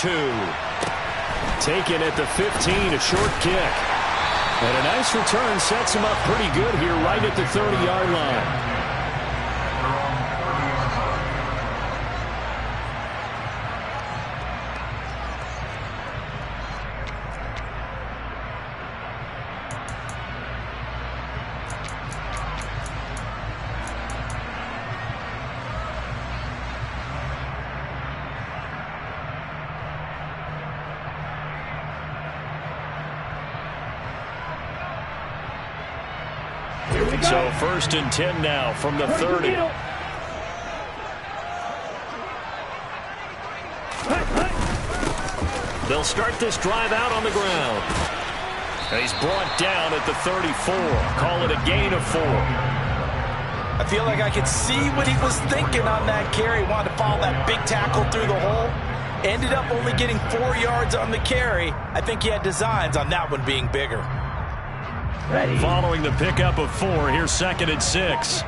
2. Taken at the 15, a short kick. And a nice return sets him up pretty good here right at the 30-yard line. So 1st and 10 now from the 30. They'll start this drive out on the ground. He's brought down at the 34. Call it a gain of 4. I feel like I could see what he was thinking on that carry. Wanted to follow that big tackle through the hole. Ended up only getting 4 yards on the carry. I think he had designs on that one being bigger. Ready. Following the pickup of 4, here's 2nd and 6.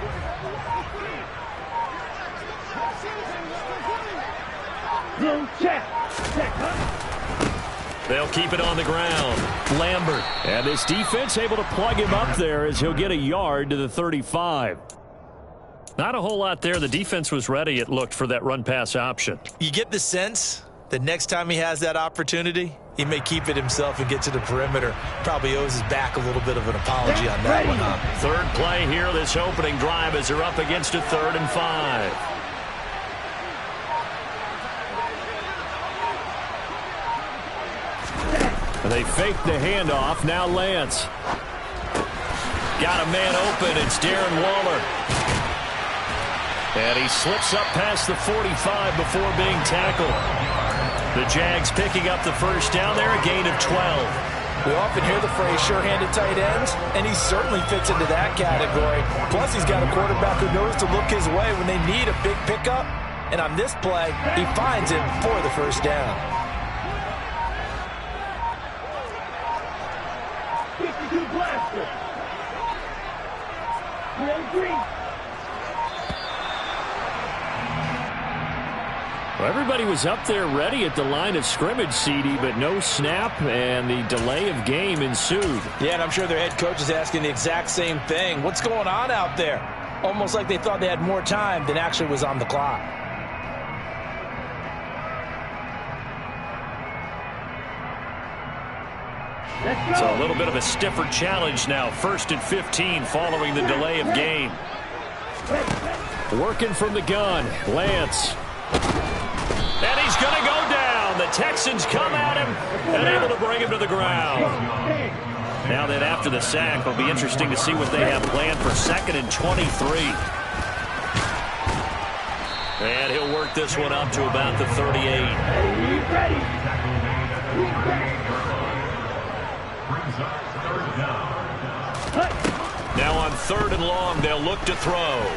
They'll keep it on the ground. Lambert. And this defense able to plug him up there as he'll get a yard to the 35. Not a whole lot there. The defense was ready, it looked, for that run-pass option. You get the sense that next time he has that opportunity, he may keep it himself and get to the perimeter. Probably owes his back a little bit of an apology on that one, huh? Third play here, this opening drive, as they're up against a 3rd and 5. They fake the handoff. Now Lance. Got a man open. It's Darren Waller. And he slips up past the 45 before being tackled. The Jags picking up the first down there, a gain of 12. We often hear the phrase sure-handed tight ends, and he certainly fits into that category. Plus, he's got a quarterback who knows to look his way when they need a big pickup. And on this play, he finds it for the first down. 52 blaster. Green. Well, everybody was up there ready at the line of scrimmage, CD, but no snap, and the delay of game ensued. Yeah, and I'm sure their head coach is asking the exact same thing. What's going on out there? Almost like they thought they had more time than actually was on the clock. So a little bit of a stiffer challenge now. 1st and 15 following the delay of game. Working from the gun, Lance. And he's going to go down. The Texans come at him and able to bring him to the ground. Now that after the sack, it'll be interesting to see what they have planned for 2nd and 23. And he'll work this one up to about the 38. Now on 3rd and long, they'll look to throw.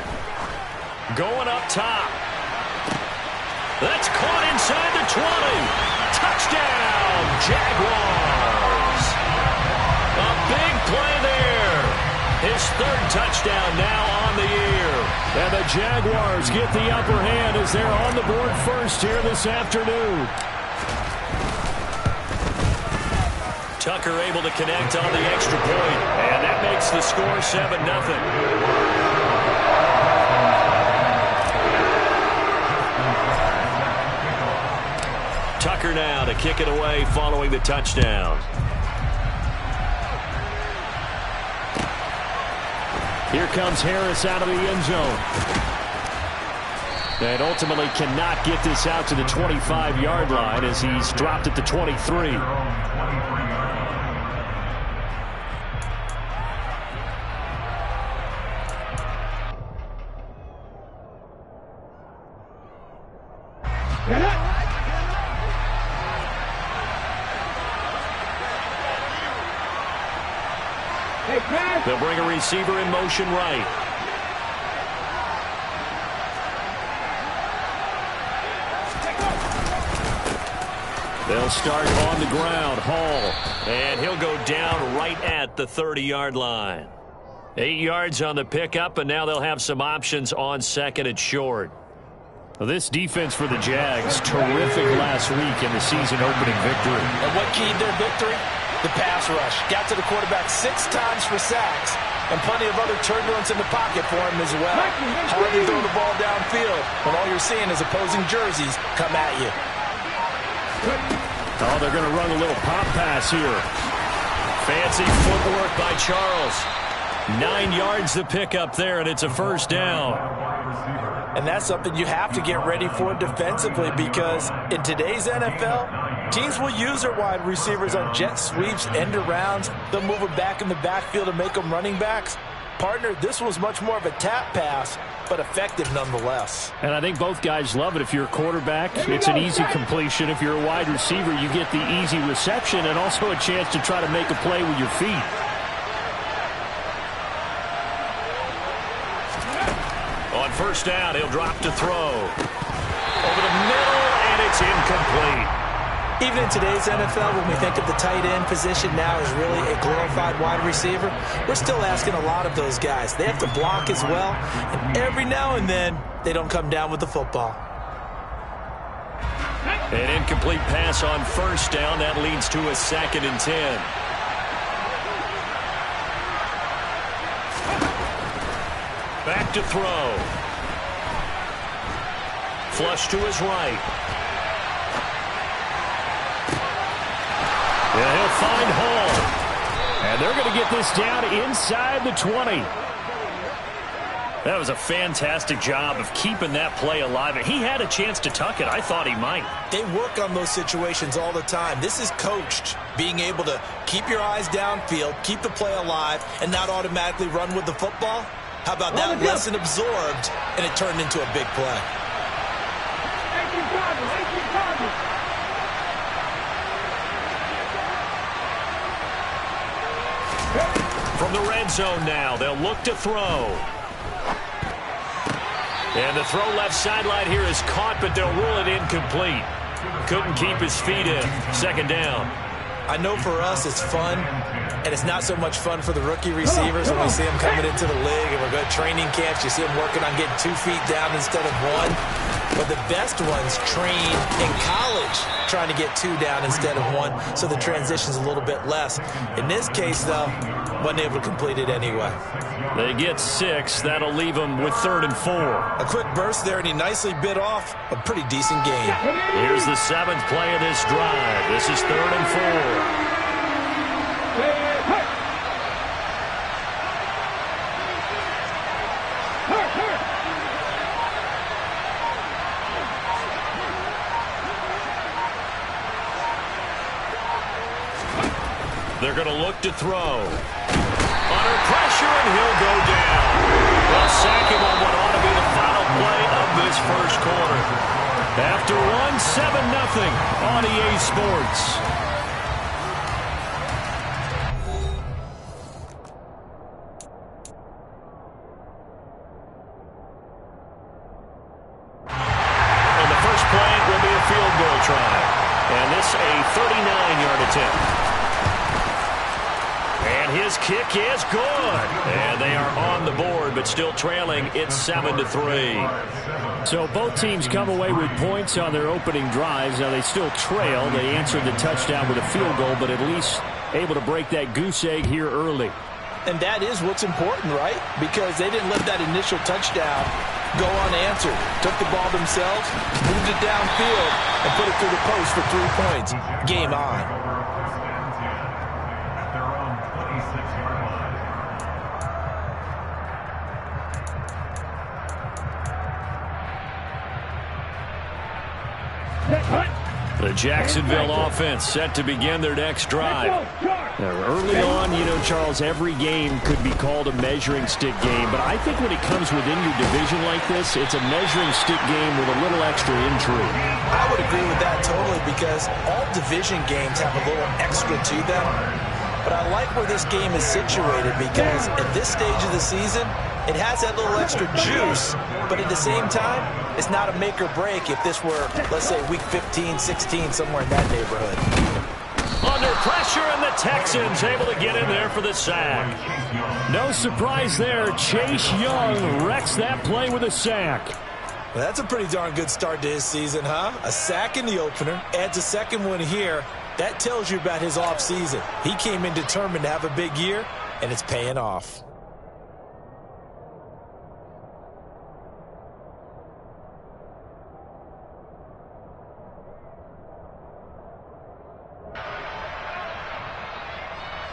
Going up top. That's caught inside the 20. Touchdown, Jaguars. A big play there. His 3rd touchdown now on the year. And the Jaguars get the upper hand as they're on the board first here this afternoon. Tucker able to connect on the extra point, and that makes the score 7-0. Tucker now to kick it away following the touchdown. Here comes Harris out of the end zone. And ultimately cannot get this out to the 25-yard line as he's dropped at the 23. They'll bring a receiver in motion right. They'll start on the ground. Hall. And he'll go down right at the 30-yard line. 8 yards on the pickup, and now they'll have some options on 2nd and short. Well, this defense for the Jags, terrific last week in the season-opening victory. And what keyed their victory? The pass rush. Got to the quarterback 6 times for sacks, and plenty of other turbulence in the pocket for him as well. Hard to throw the ball downfield when all you're seeing is opposing jerseys come at you. Oh, they're going to run a little pop pass here. Fancy footwork by Charles. 9 yards to pick up there, and it's a first down. And that's something you have to get ready for defensively, because in today's NFL, teams will use their wide receivers on jet sweeps, end arounds. They'll move them back in the backfield and make them running backs. Partner, this was much more of a tap pass, but effective nonetheless. And I think both guys love it. If you're a quarterback, it's an easy completion. If you're a wide receiver, you get the easy reception and also a chance to try to make a play with your feet. On first down, he'll drop to throw. Over the middle, and it's incomplete. Even in today's NFL, when we think of the tight end position now as really a glorified wide receiver, we're still asking a lot of those guys. They have to block as well, and every now and then, they don't come down with the football. An incomplete pass on first down. That leads to a 2nd and 10. Back to throw. Flush to his right. Yeah, he'll find Hall. And they're going to get this down inside the 20. That was a fantastic job of keeping that play alive. He had a chance to tuck it. I thought he might. They work on those situations all the time. This is coached, being able to keep your eyes downfield, keep the play alive, and not automatically run with the football. How about that lesson absorbed, and it turned into a big play? From the red zone now, they'll look to throw. And the throw left sideline here is caught, but they'll rule it incomplete. Couldn't keep his feet in. 2nd down. I know for us it's fun, and it's not so much fun for the rookie receivers when we see them coming into the league and we're going to training camps. You see them working on getting 2 feet down instead of 1. But the best ones train in college trying to get 2 down instead of 1, so the transition's a little bit less. In this case, though, wasn't able to complete it anyway. They get 6. That'll leave them with 3rd and 4. A quick burst there, and he nicely bit off a pretty decent game. Here's the 7th play of this drive. This is 3rd and 4. They're going to look to throw. Under pressure, and he'll go down. They'll sack him on what ought to be the final play of this first quarter. After 7-0 on EA Sports. And the first play will be a field goal try. And this a 39-yard attempt. And his kick is good. And they are on the board, but still trailing. It's 7-3. So both teams come away with points on their opening drives. Now they still trail. They answered the touchdown with a field goal, but at least able to break that goose egg here early. And that is what's important, right? Because they didn't let that initial touchdown go unanswered. Took the ball themselves, moved it downfield, and put it through the post for 3 points. Game on. The Jacksonville offense set to begin their next drive. Now, early on, Charles, every game could be called a measuring stick game, but I think when it comes within your division like this, it's a measuring stick game with a little extra intrigue. I would agree with that totally, because all division games have a little extra to them. But I like where this game is situated, because at this stage of the season, it has that little extra juice, but at the same time, it's not a make or break if this were, let's say, week 15, 16, somewhere in that neighborhood. Under pressure, and the Texans able to get in there for the sack. No surprise there. Chase Young wrecks that play with a sack. Well, that's a pretty darn good start to his season, huh? A sack in the opener, adds a second one here. That tells you about his offseason. He came in determined to have a big year, and it's paying off.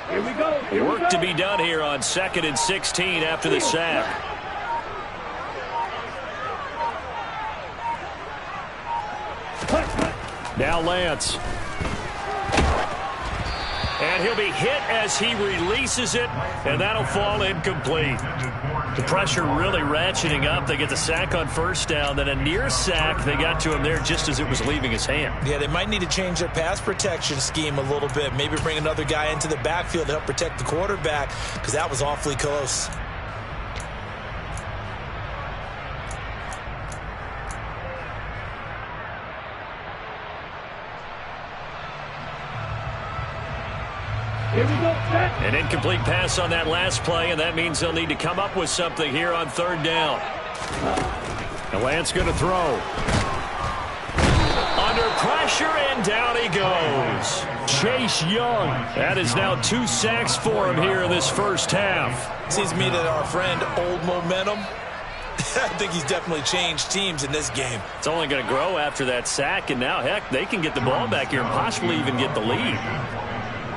Here we go. Work to be done here on 2nd and 16 after the sack. Now Lance. And he'll be hit as he releases it, and that'll fall incomplete. The pressure really ratcheting up. They get the sack on first down, then a near sack. They got to him there just as it was leaving his hand. Yeah, they might need to change their pass protection scheme a little bit. Maybe bring another guy into the backfield to help protect the quarterback, because that was awfully close. Here we go. Set. An incomplete pass on that last play, and that means they'll need to come up with something here on 3rd down. And Lance going to throw. Under pressure, and down he goes. Chase Young. That is now 2 sacks for him here in this first half. Seems to me that our friend, old momentum, I think he's definitely changed teams in this game. It's only going to grow after that sack, and now, heck, they can get the ball back here and possibly even get the lead.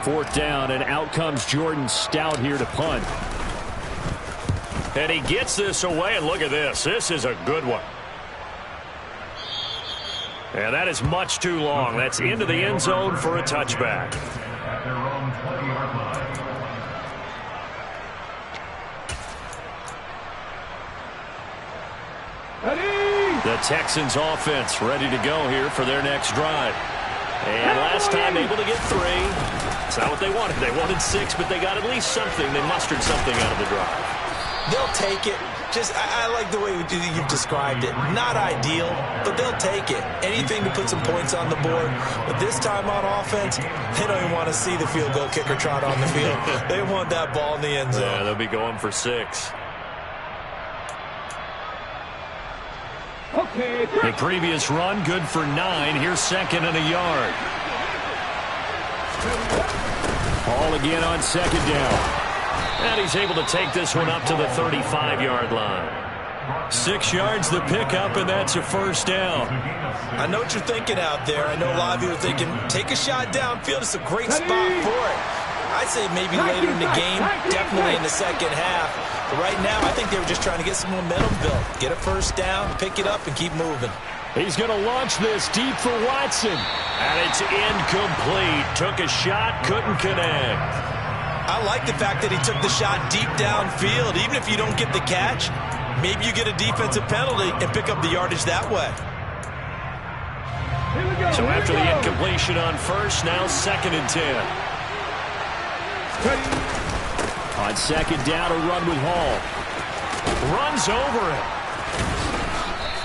4th down, and out comes Jordan Stout here to punt. And he gets this away, and look at this. This is a good one. And that is much too long. That's into the end zone for a touchback. The Texans offense ready to go here for their next drive. And last time able to get 3. It's not what they wanted. They wanted 6, but they got at least something. They mustered something out of the drive. They'll take it. I like the way you've described it. Not ideal, but they'll take it. Anything to put some points on the board. But this time on offense, they don't even want to see the field goal kicker trot on the field. They want that ball in the end zone. Yeah, they'll be going for 6. Okay. The previous run, good for 9. Here's 2nd and a yard. Ball again on 2nd down. And he's able to take this one up to the 35-yard line. 6 yards the pickup, and that's a first down. I know what you're thinking out there. I know a lot of you are thinking, take a shot downfield. It's a great spot for it. I'd say maybe later in the game, definitely in the second half. But right now, I think they were just trying to get some momentum built. Get a first down, pick it up, and keep moving. He's going to launch this deep for Watson. And it's incomplete. Took a shot, couldn't connect. I like the fact that he took the shot deep downfield. Even if you don't get the catch, maybe you get a defensive penalty and pick up the yardage that way. So after the incompletion on first, now 2nd and 10. On 2nd down, a run with Hall. Runs over it.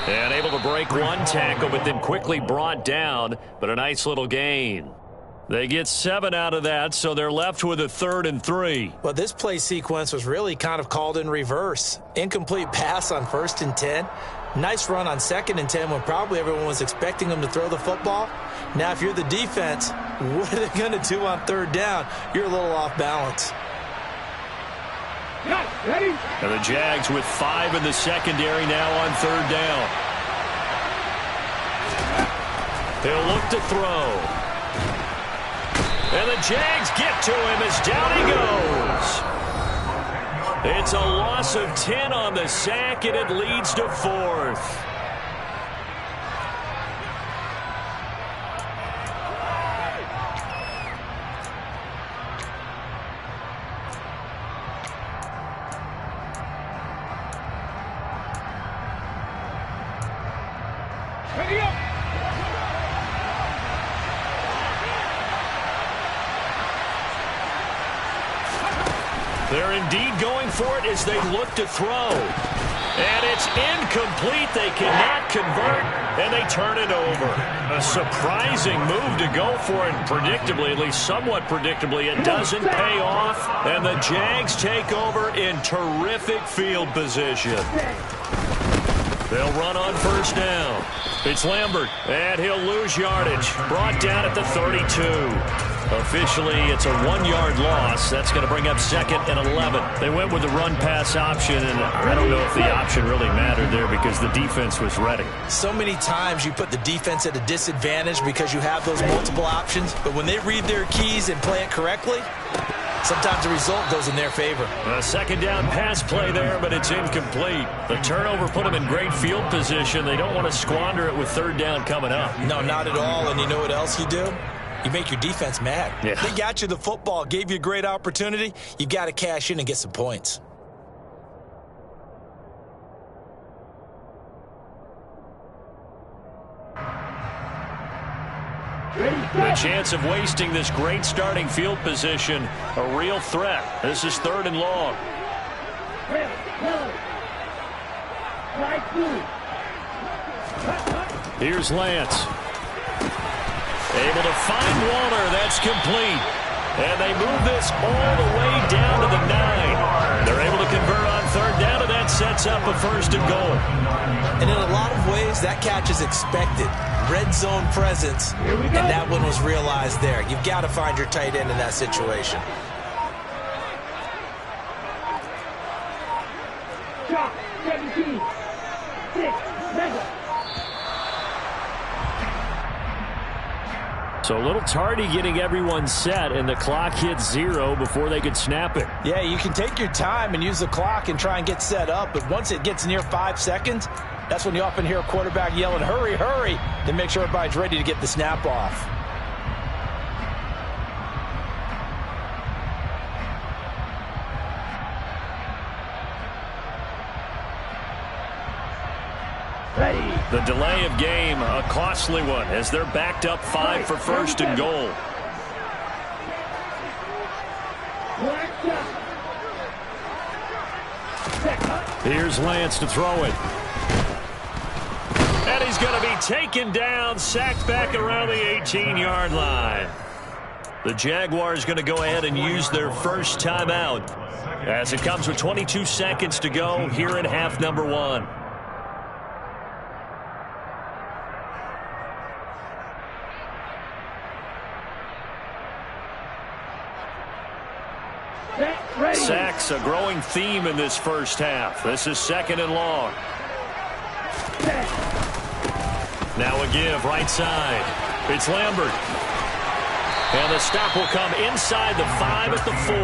And able to break one tackle, but then quickly brought down. But a nice little gain. They get 7 out of that, so they're left with a 3rd and 3. Well, this play sequence was really kind of called in reverse. Incomplete pass on 1st and 10. Nice run on 2nd and 10 when probably everyone was expecting them to throw the football. Now, if you're the defense, what are they going to do on 3rd down? You're a little off balance. Ready? And the Jags with 5 in the secondary now on 3rd down. He'll look to throw. And the Jags get to him as down he goes. It's a loss of 10 on the sack, and it leads to 4th. Ready up. They're indeed going for it as they look to throw. And it's incomplete. They cannot convert, and they turn it over. A surprising move to go for it. Predictably, at least somewhat predictably, it doesn't pay off. And the Jags take over in terrific field position. They'll run on first down. It's Lambert, and he'll lose yardage. Brought down at the 32. Officially, it's a 1-yard loss. That's going to bring up 2nd and 11. They went with the run-pass option, and I don't know if the option really mattered there because the defense was ready. So many times you put the defense at a disadvantage because you have those multiple options, but when they read their keys and play it correctly, sometimes the result goes in their favor. A 2nd down pass play there, but it's incomplete. The turnover put them in great field position. They don't want to squander it with 3rd down coming up. No, not at all. And you know what else you do? You make your defense mad. Yeah. They got you the football, gave you a great opportunity. You got to cash in and get some points. The chance of wasting this great starting field position, a real threat. This is 3rd and long. Here's Lance. Able to find Waller. That's complete. And they move this all the way down to the 9. They're able to convert on 3rd down, and that sets up a 1st and goal. And in a lot of ways, that catch is expected. Red zone presence, and that one was realized there. You've got to find your tight end in that situation. Drop, 17, 6, mega. So a little tardy getting everyone set, and the clock hits 0 before they could snap it. Yeah, you can take your time and use the clock and try and get set up, but once it gets near 5 seconds, that's when you often hear a quarterback yelling, hurry, hurry, to make sure everybody's ready to get the snap off. Ready. The delay of game, a costly one, as they're backed up 5 for 1st and goal. Here's Lance to throw it. And he's going to be taken down, sacked back around the 18-yard line. The Jaguars going to go ahead and use their first timeout as it comes with 22 seconds to go here in half number 1. Sacks, a growing theme in this first half. This is 2nd and long. Now a give, right side. It's Lambert. And the stop will come inside the 5 at the 4.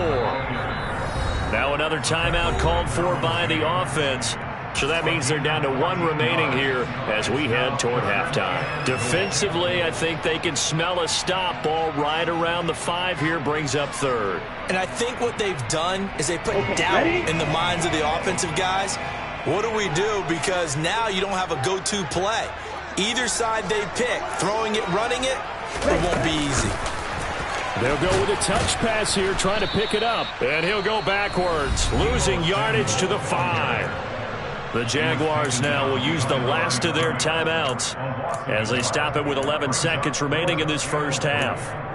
Now another timeout called for by the offense. So that means they're down to 1 remaining here as we head toward halftime. Defensively, I think they can smell a stop. Ball right around the 5 here brings up 3rd. And I think what they've done is they put doubt in the minds of the offensive guys. What do we do? Because now you don't have a go-to play. Either side they pick, throwing it, running it, it won't be easy. They'll go with a touch pass here, trying to pick it up. And he'll go backwards, losing yardage to the 5. The Jaguars now will use the last of their timeouts as they stop it with 11 seconds remaining in this first half.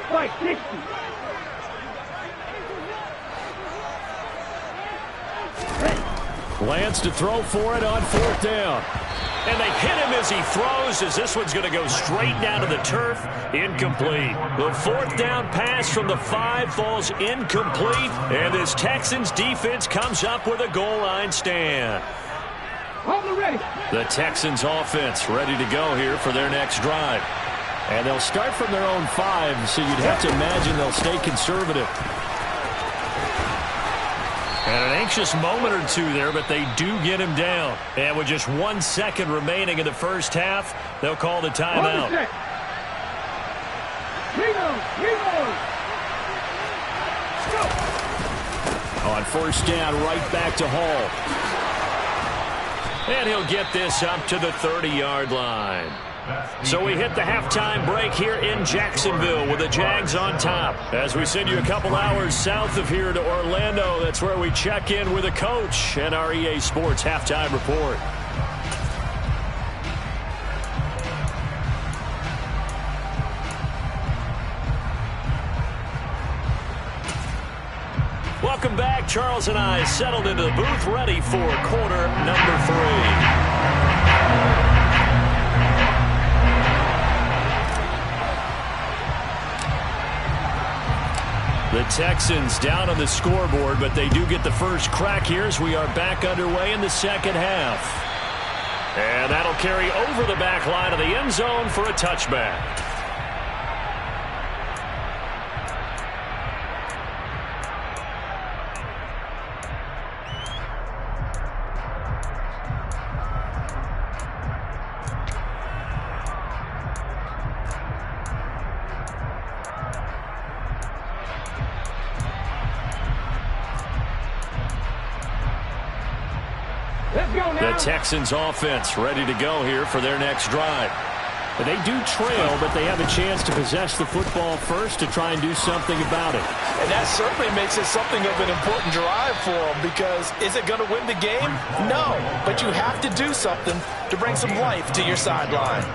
Fight 60. Lance to throw for it on 4th down. And they hit him as he throws, as this one's going to go straight down to the turf. Incomplete. The 4th down pass from the 5 falls incomplete. And this Texans defense comes up with a goal line stand. The Texans offense ready to go here for their next drive. And they'll start from their own 5, so you'd have to imagine they'll stay conservative. And an anxious moment or two there, but they do get him down. And with just 1 second remaining in the first half, they'll call the timeout. On 1st down, right back to Hall. And he'll get this up to the 30-yard line. So we hit the halftime break here in Jacksonville with the Jags on top. As we send you a couple hours south of here to Orlando, that's where we check in with the coach and our EA Sports halftime report. Welcome back. Charles and I settled into the booth, ready for quarter number 3. The Texans down on the scoreboard, but they do get the first crack here as we are back underway in the second half. And that'll carry over the back line of the end zone for a touchback. The Texans offense ready to go here for their next drive. They do trail, but they have a chance to possess the football first to try and do something about it. And that certainly makes it something of an important drive for them, because is it going to win the game? No, but you have to do something to bring some life to your sideline.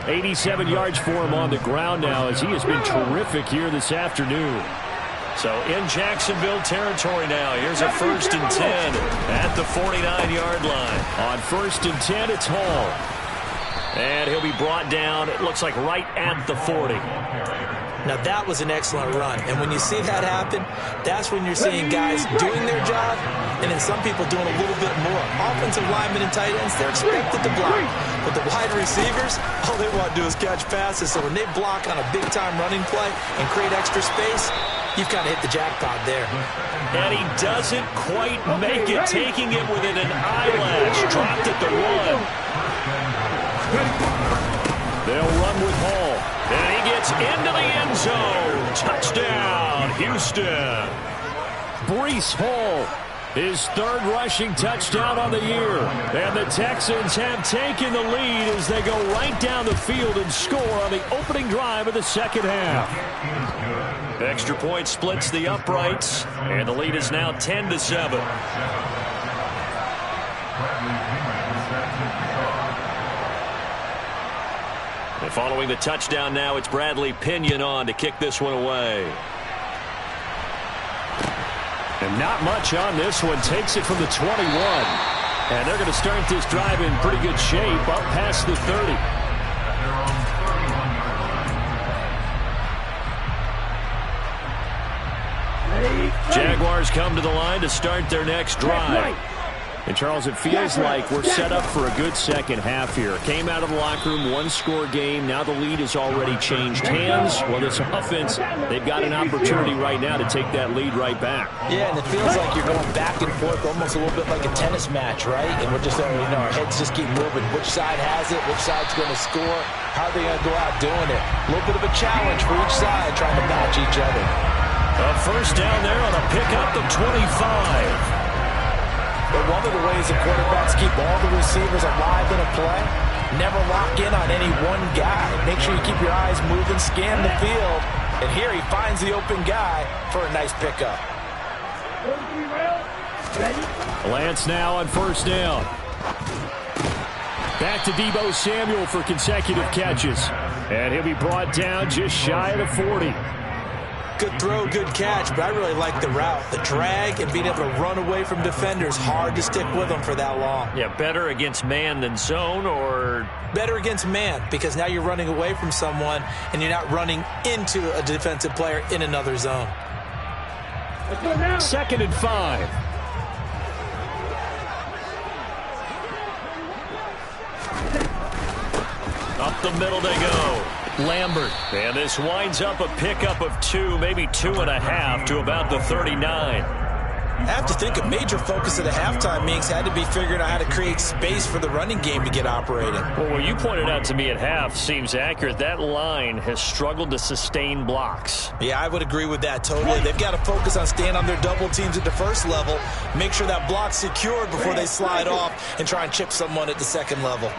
87 yards for him on the ground now, as he has been terrific here this afternoon. So in Jacksonville territory now. Here's a 1st and 10 at the 49-yard line. On 1st and 10, it's Hall. And he'll be brought down, it looks like right at the 40. Now that was an excellent run. And when you see that happen, that's when you're seeing guys doing their job and then some people doing a little bit more. Offensive linemen and tight ends, they're expected to block. But the wide receivers, all they want to do is catch passes. So when they block on a big-time running play and create extra space, you've kind of hit the jackpot there. And he doesn't quite make it, taking it within an eyelash. Dropped at the one. They'll run with Hall. And he gets into the end zone. Touchdown, Houston. Breece Hall, his 3rd rushing touchdown on the year. And the Texans have taken the lead as they go right down the field and score on the opening drive of the second half. Extra point splits the uprights, and the lead is now 10-7. And following the touchdown now, it's Bradley Pinion on to kick this one away. And not much on this one. Takes it from the 21. And they're going to start this drive in pretty good shape, up past the 30. Jaguars come to the line to start their next drive. And, Charles, it feels like we're set up for a good second half here. Came out of the locker room, 1-score game. Now the lead has already changed hands. Well, this offense, they've got an opportunity right now to take that lead right back. Yeah, and it feels like you're going back and forth almost a little bit like a tennis match, right? And we're just, our heads just keep moving. Which side has it? Which side's going to score? How are they going to go out doing it? A little bit of a challenge for each side trying to match each other. A first down there on a pickup of 25. But one of the ways the quarterbacks keep all the receivers alive in a play, never lock in on any one guy. Make sure you keep your eyes moving, scan the field. And here he finds the open guy for a nice pickup. Lance now on first down. Back to Deebo Samuel for consecutive catches. And he'll be brought down just shy of the 40. Good throw, good catch, but I really like the route. The drag and being able to run away from defenders, hard to stick with them for that long. Yeah, better against man than zone, or? Better against man, because now you're running away from someone and you're not running into a defensive player in another zone. 2nd and 5. Up the middle they go. Lambert. And this winds up a pickup of 2, maybe 2.5 to about the 39. I have to think a major focus of the halftime meetings had to be figuring out how to create space for the running game to get operating. Well, what you pointed out to me at half seems accurate. That line has struggled to sustain blocks. Yeah, I would agree with that totally. They've got to focus on staying on their double teams at the first level, make sure that block's secured before they slide off and try and chip someone at the second level.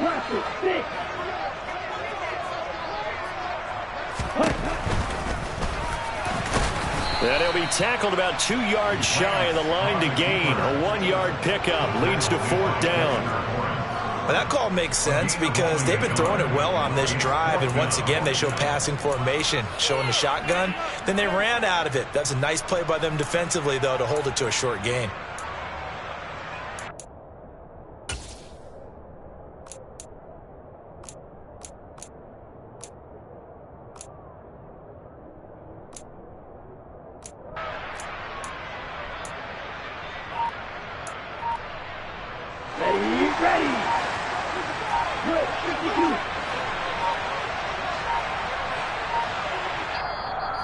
And he'll be tackled about 2 yards shy of the line to gain. A 1-yard pickup leads to 4th down. Well, that call makes sense because they've been throwing it well on this drive, and once again they show passing formation, showing the shotgun. Then they ran out of it. That's a nice play by them defensively, though, to hold it to a short gain.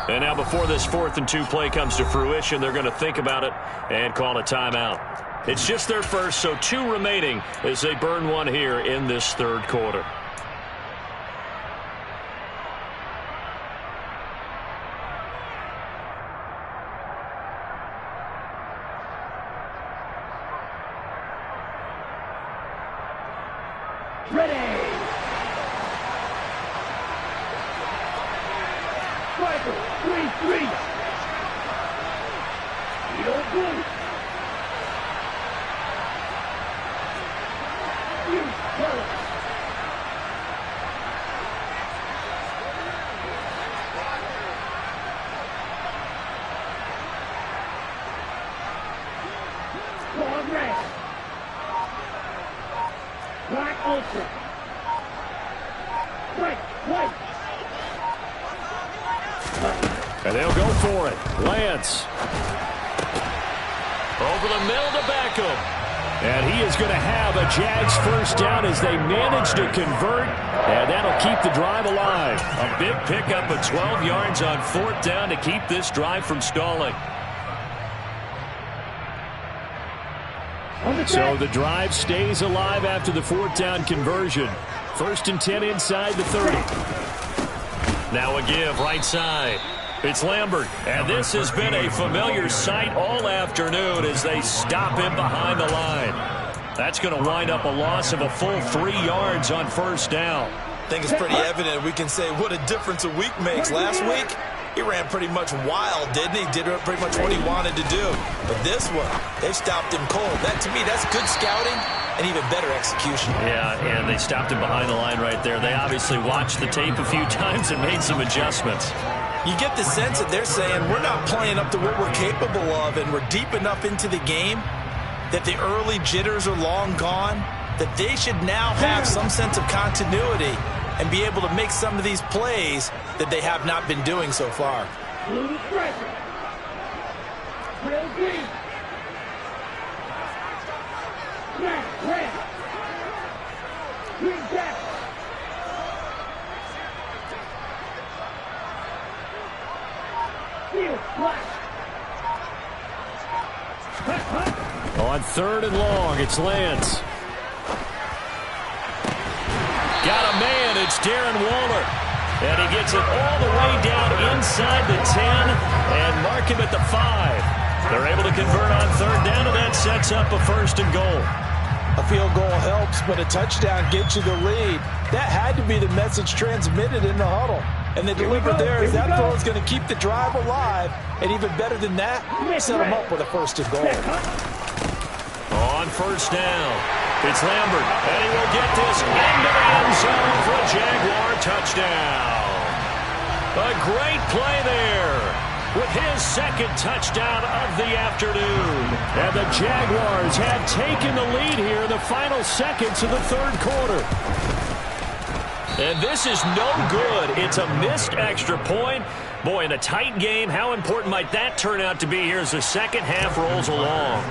And now before this 4th and 2 play comes to fruition, they're going to think about it and call a timeout. It's just their first, so 2 remaining as they burn one here in this 3rd quarter. Ready. Striker, 3-3. You don't move. You tell it. Long red. Black ultra. White. And they'll go for it. Lance. Over the middle to Beckham. And he is going to have a Jags first down as they manage to convert. And that'll keep the drive alive. A big pickup of 12 yards on 4th down to keep this drive from stalling. So the drive stays alive after the 4th down conversion. 1st and 10 inside the 30. Now a give right side. It's Lambert, and this has been a familiar sight all afternoon as they stop him behind the line. That's going to wind up a loss of a full 3 yards on 1st down. I think it's pretty evident. We can say what a difference a week makes. Last week, he ran pretty much wild, didn't he? Did pretty much what he wanted to do. But this one, they stopped him cold. That, to me, that's good scouting and even better execution. Yeah, and they stopped him behind the line right there. They obviously watched the tape a few times and made some adjustments. You get the sense that they're saying we're not playing up to what we're capable of, and we're deep enough into the game that the early jitters are long gone, that they should now have some sense of continuity and be able to make some of these plays that they have not been doing so far. Blue striker. Red green. Black red. Green jacket. Steel black. On 3rd and long, it's Lance. Got a man, it's Darren Waller. And he gets it all the way down inside the 10 and mark him at the 5. They're able to convert on 3rd down, and that sets up a 1st and goal. A field goal helps, but a touchdown gets you the lead. That had to be the message transmitted in the huddle. And they delivered there as that throw is going to keep the drive alive. And even better than that, set them up with a 1st and goal. On 1st down, it's Lambert, and he will get this into the end zone for a Jaguar touchdown. A great play there with his 2nd touchdown of the afternoon. And the Jaguars have taken the lead here in the final seconds of the 3rd quarter. And this is no good. It's a missed extra point. Boy, in a tight game, how important might that turn out to be here as the 2nd half rolls along?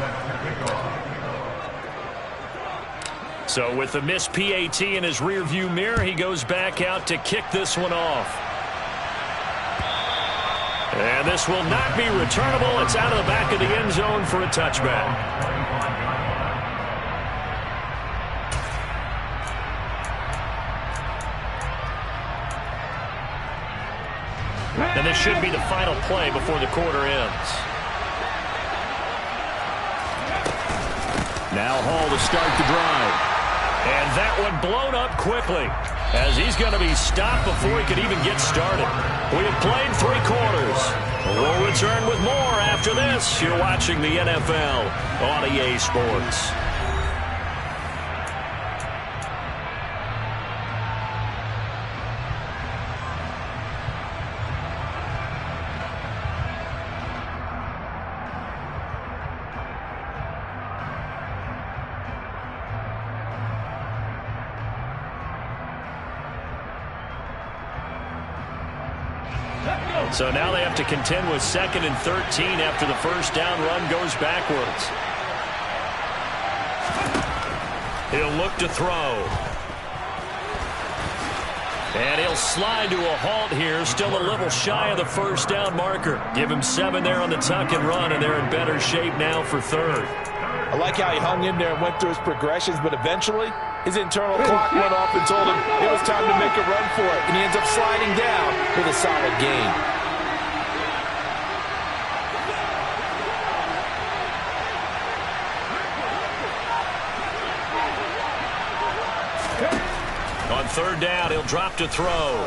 So with the missed PAT in his rearview mirror, he goes back out to kick this one off. And this will not be returnable. It's out of the back of the end zone for a touchback. And this should be the final play before the quarter ends. Now Hall to start the drive. And that one blown up quickly. as he's going to be stopped before he could even get started. We have played 3 quarters. We'll return with more after this. You're watching the NFL on EA Sports. So now they have to contend with 2nd and 13 after the first down run goes backwards. He'll look to throw. And he'll slide to a halt here, still a little shy of the first down marker. Give him 7 there on the tuck and run, and they're in better shape now for 3rd. I like how he hung in there and went through his progressions, but eventually his internal clock went off and told him it was time to make a run for it, and he ends up sliding down with a solid gain. On 3rd down, he'll drop to throw.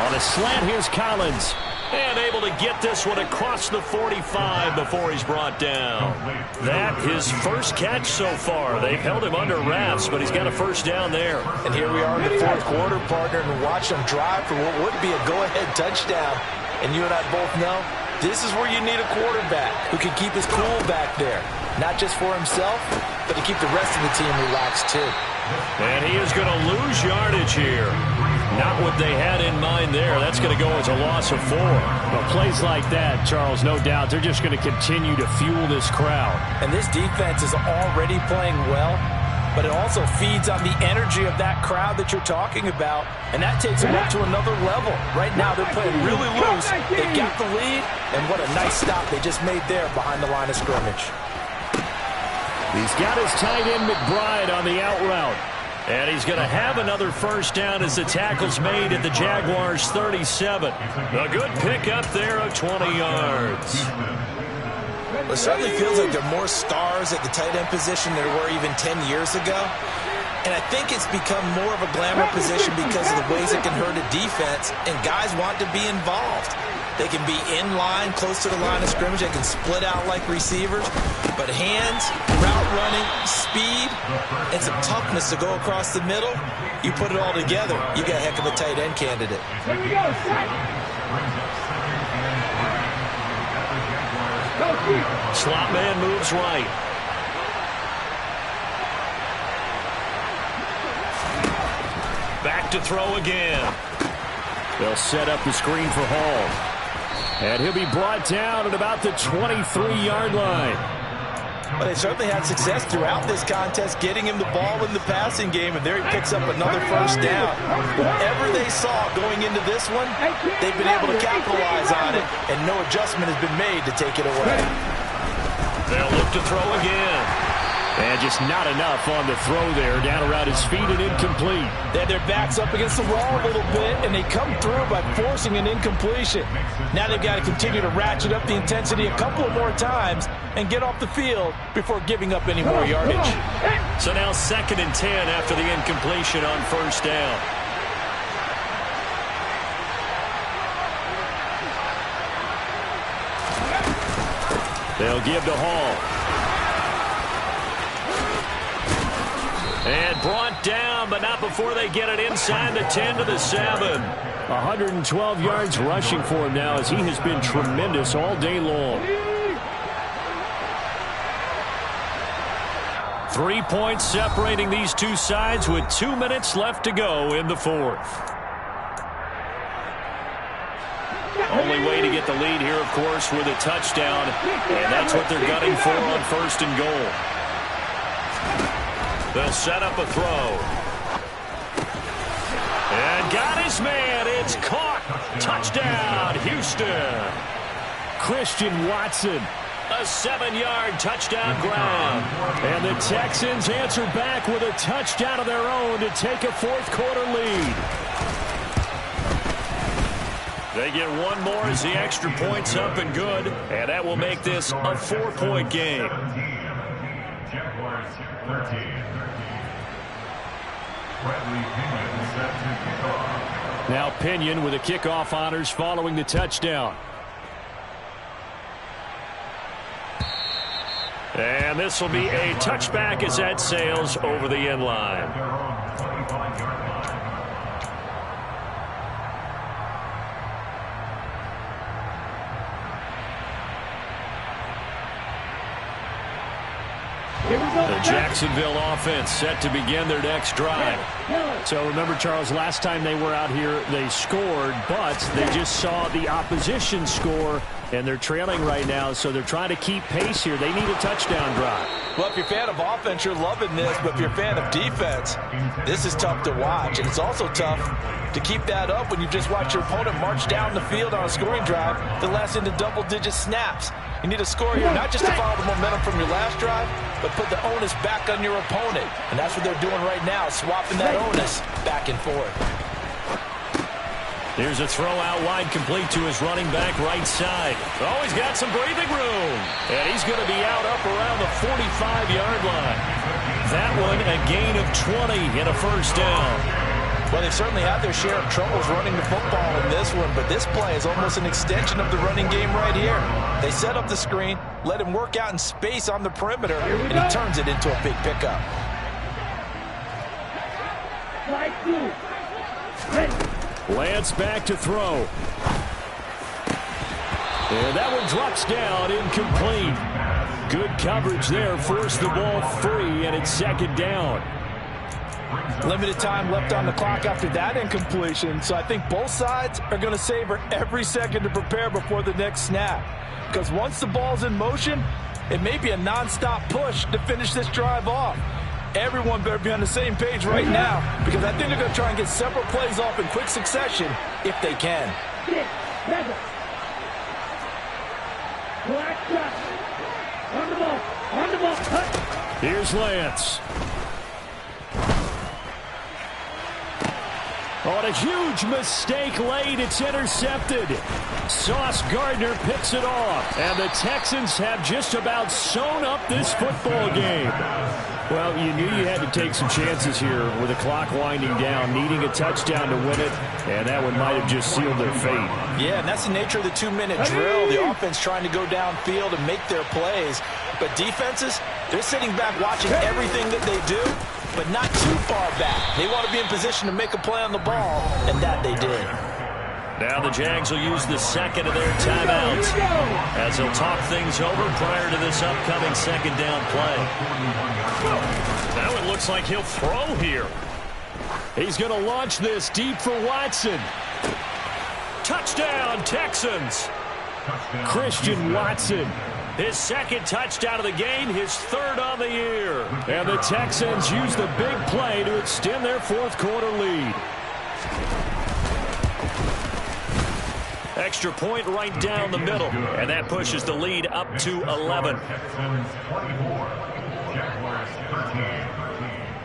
On a slant, here's Collins. And able to get this one across the 45 before he's brought down. That his first catch so far. They've held him under wraps, but he's got a first down there. And here we are in the 4th quarter, partner, and watch him drive for what would be a go-ahead touchdown. And you and I both know this is where you need a quarterback who can keep his cool back there. Not just for himself, but to keep the rest of the team relaxed too. And he is going to lose yardage here. Not what they had in mind there. That's going to go as a loss of 4. Well, plays like that, Charles, no doubt, they're just going to continue to fuel this crowd. And this defense is already playing well, but it also feeds on the energy of that crowd that you're talking about, and that takes them up to another level. Right now, they're playing really loose. They've got the lead, and what a nice stop they just made there behind the line of scrimmage. He's got his tight end McBride on the out route. And he's going to have another first down as the tackle's made at the Jaguars' 37. A good pickup there of 20 yards. Well, it certainly feels like there are more stars at the tight end position than there were even 10 years ago. And I think it's become more of a glamour position because of the ways it can hurt a defense, and guys want to be involved. They can be in line, close to the line of scrimmage. They can split out like receivers. But hands, route running, speed, and some toughness to go across the middle, you put it all together, you got a heck of a tight end candidate. Here we go, Slot man moves right. Back to throw again. They'll set up the screen for Hall. And he'll be brought down at about the 23-yard line. But they certainly had success throughout this contest getting him the ball in the passing game, and there he picks up another first down. Whatever they saw going into this one, they've been able to capitalize on it, and no adjustment has been made to take it away. They'll look to throw again. And just not enough on the throw there. Down around his feet and incomplete. They had their backs up against the wall a little bit, and they come through by forcing an incompletion. Now they've got to continue to ratchet up the intensity a couple of more times and get off the field before giving up any more yardage. So now 2nd and 10 after the incompletion on first down. They'll give to Hall. And brought down, but not before they get it inside the 10 to the 7. 112 yards rushing for him now as he has been tremendous all day long. 3 points separating these two sides with 2 minutes left to go in the 4th. Only way to get the lead here, of course, with a touchdown, and that's what they're gunning for on 1st and goal. They'll set up a throw. And got his man. It's caught. Touchdown, Houston. Christian Watson. A 7-yard touchdown grab. And the Texans answer back with a touchdown of their own to take a 4th quarter lead. They get one more as the extra point's up and good. And that will make this a 4-point game. Now Pinion with the kickoff honors following the touchdown. And this will be a touchback as that sails over the end line. The Jacksonville offense set to begin their next drive. So remember, Charles, last time they were out here, they scored, but they just saw the opposition score, and they're trailing right now, so they're trying to keep pace here. They need a touchdown drive. Well, if you're a fan of offense, you're loving this, but if you're a fan of defense, this is tough to watch, and it's also tough to keep that up when you just watch your opponent march down the field on a scoring drive that lasts into double-digit snaps. You need a score here, not just to follow the momentum from your last drive, but put the onus back on your opponent. And that's what they're doing right now, swapping that onus back and forth. Here's a throw out wide, complete to his running back right side. Oh, he's got some breathing room. And he's going to be out up around the 45-yard line. That one a gain of 20 and a first down. Well, they've certainly had their share of troubles running the football in this one, but this play is almost an extension of the running game right here. They set up the screen, let him work out in space on the perimeter, and he turns it into a big pickup. Lance back to throw. And that one drops down, incomplete. Good coverage there, forced the ball free, and it's second down. Limited time left on the clock after that incompletion, so I think both sides are going to savor every second to prepare before the next snap. Because once the ball's in motion, it may be a non-stop push to finish this drive off. Everyone better be on the same page right now, because I think they're going to try and get several plays off in quick succession if they can. Here's Lance. On a huge mistake late, it's intercepted. Sauce Gardner picks it off. And the Texans have just about sewn up this football game. Well, you knew you had to take some chances here with the clock winding down, needing a touchdown to win it, and that one might have just sealed their fate. Yeah, and that's the nature of the 2-minute drill. The offense trying to go downfield and make their plays. But defenses, they're sitting back watching everything that they do, but not too far back. They want to be in position to make a play on the ball, and that they did. Now the Jags will use the second of their timeouts as they'll talk things over prior to this upcoming second down play. Now it looks like he'll throw here. He's going to launch this deep for Watson. Touchdown, Texans. Christian Watson. His second touchdown of the game, his third on the year. And the Texans use the big play to extend their fourth quarter lead. Extra point right down the middle, and that pushes the lead up to 11.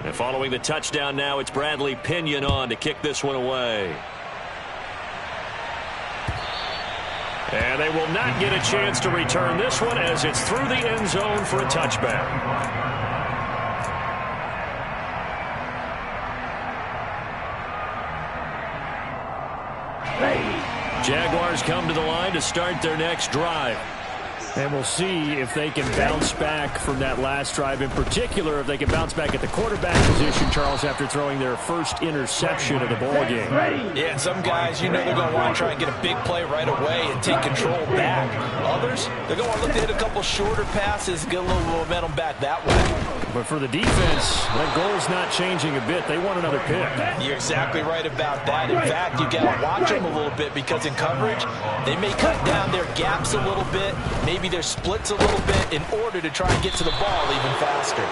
And following the touchdown now, it's Bradley Pinion on to kick this one away. And they will not get a chance to return this one as it's through the end zone for a touchback. Jaguars come to the line to start their next drive. And we'll see if they can bounce back from that last drive. In particular, if they can bounce back at the quarterback position, Charles, after throwing their first interception of the ball game. Yeah, and some guys, you know, they're going to want to try and get a big play right away and take control back. Others, they're going to want to look to hit a couple shorter passes, get a little momentum back that way. But for the defense, that goal's not changing a bit. They want another pick. You're exactly right about that. In fact, you got to watch them a little bit because in coverage, they may cut down their gaps a little bit, maybe their splits a little bit in order to try and get to the ball even faster.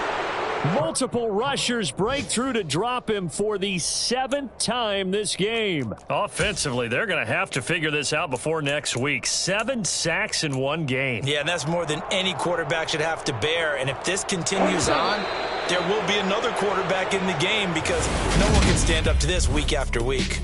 Multiple rushers break through to drop him for the 7th time this game. Offensively, they're going to have to figure this out before next week. 7 sacks in one game. Yeah, and that's more than any quarterback should have to bear. And if this continues on, there will be another quarterback in the game because no one can stand up to this week after week.